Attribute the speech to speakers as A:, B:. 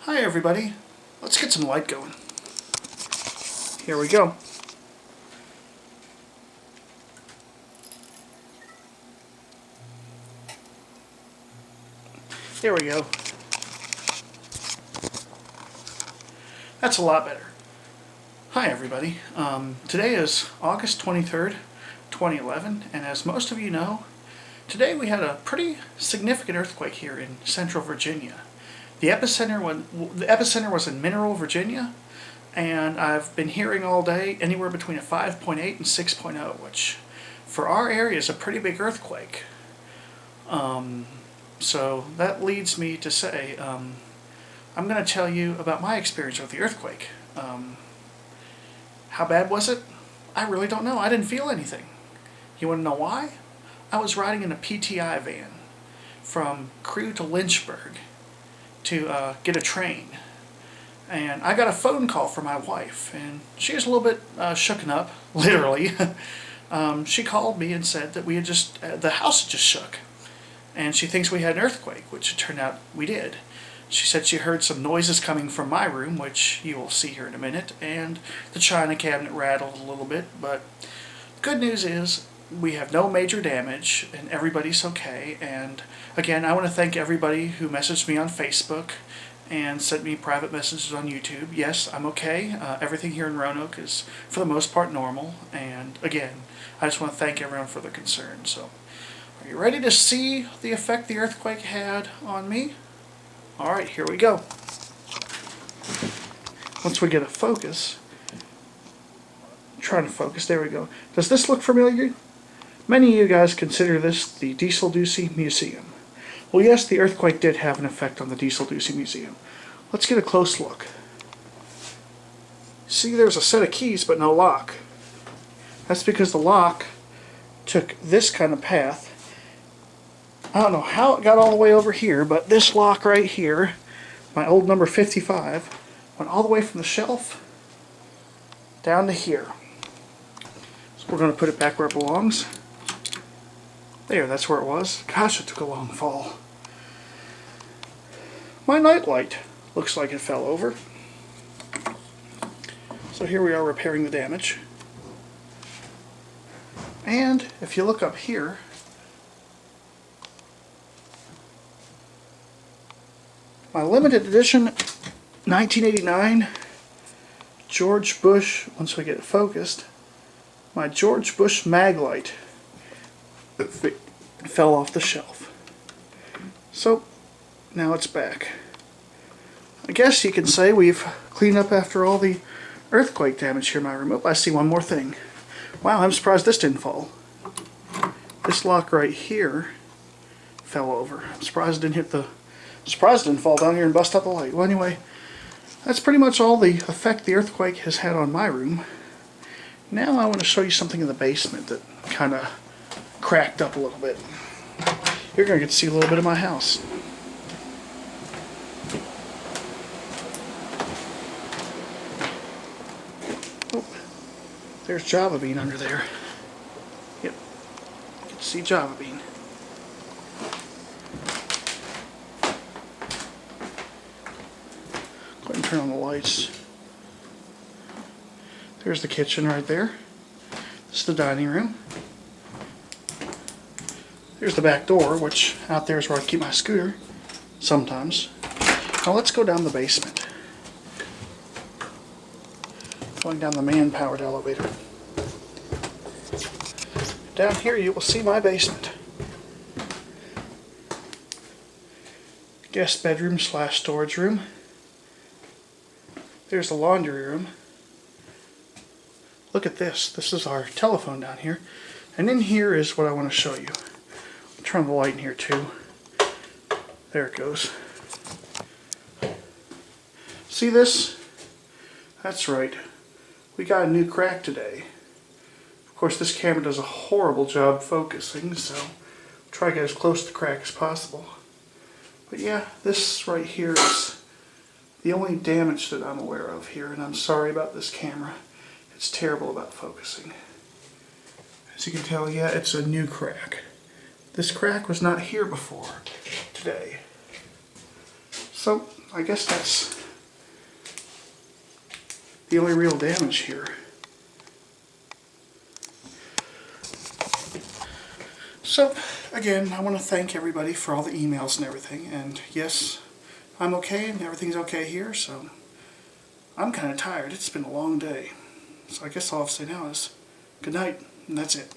A: Hi everybody, let's get some light going. Here we go. There we go. That's a lot better. Hi everybody, today is August 23rd, 2011, and as most of you know, today we had a pretty significant earthquake here in central Virginia. The epicenter was in Mineral, Virginia, and I've been hearing all day anywhere between a 5.8 and 6.0, which for our area is a pretty big earthquake. So that leads me to say, I'm going to tell you about my experience with the earthquake. How bad was it? I really don't know. I didn't feel anything. You want to know why? I was riding in a PTI van from Crewe to Lynchburg to get a train. And I got a phone call from my wife, and she was a little bit shooken up, literally. She called me and said that we had the house had just shook. And she thinks we had an earthquake, which it turned out we did. She said she heard some noises coming from my room, which you will see here in a minute, and the china cabinet rattled a little bit, but good news is we have no major damage and everybody's okay. And again, I want to thank everybody who messaged me on Facebook and sent me private messages on YouTube. Yes, I'm okay. Everything here in Roanoke is for the most part normal, and again, I just want to thank everyone for their concern. So, are you ready to see the effect the earthquake had on me? Alright, here we go. Once we get a focus, I'm trying to focus, there we go. Does this look familiar? Many of you guys consider this the DieselDucy Museum. Well, yes, the earthquake did have an effect on the DieselDucy Museum. Let's get a close look. See, there's a set of keys but no lock. That's because the lock took this kind of path. I don't know how it got all the way over here, but this lock right here, my old number 55, went all the way from the shelf down to here. So we're going to put it back where it belongs. There, that's where it was. Gosh, it took a long fall. My nightlight looks like it fell over. So here we are repairing the damage. And if you look up here, my limited edition 1989 George Bush, once we get it focused, my George Bush mag light fell off the shelf. So now it's back. I guess you can say we've cleaned up after all the earthquake damage here in my room. Oh, I see one more thing. Wow, I'm surprised this didn't fall. This lock right here fell over. I'm surprised it didn't fall down here and bust out the light. Well, anyway, that's pretty much all the effect the earthquake has had on my room. Now I want to show you something in the basement that kind of cracked up a little bit. You're going to get to see a little bit of my house. Oh, there's Java Bean under there. Yep, you can see Java Bean. Go ahead and turn on the lights. There's the kitchen right there. This is the dining room. There's the back door, which out there is where I keep my scooter, sometimes. Now let's go down the basement. Going down the man-powered elevator. Down here you will see my basement. Guest bedroom / storage room. There's the laundry room. Look at this. This is our telephone down here. And in here is what I want to show you. Turn the light in here too. There it goes. See this? That's right. We got a new crack today. Of course, this camera does a horrible job focusing, so I'll try to get as close to the crack as possible. But yeah, this right here is the only damage that I'm aware of here, and I'm sorry about this camera. It's terrible about focusing. As you can tell, yeah, it's a new crack. This crack was not here before today. So I guess that's the only real damage here. So again, I want to thank everybody for all the emails and everything, and yes, I'm okay and everything's okay here, so I'm kind of tired. It's been a long day. So I guess all I'll have to say now is good night, and that's it.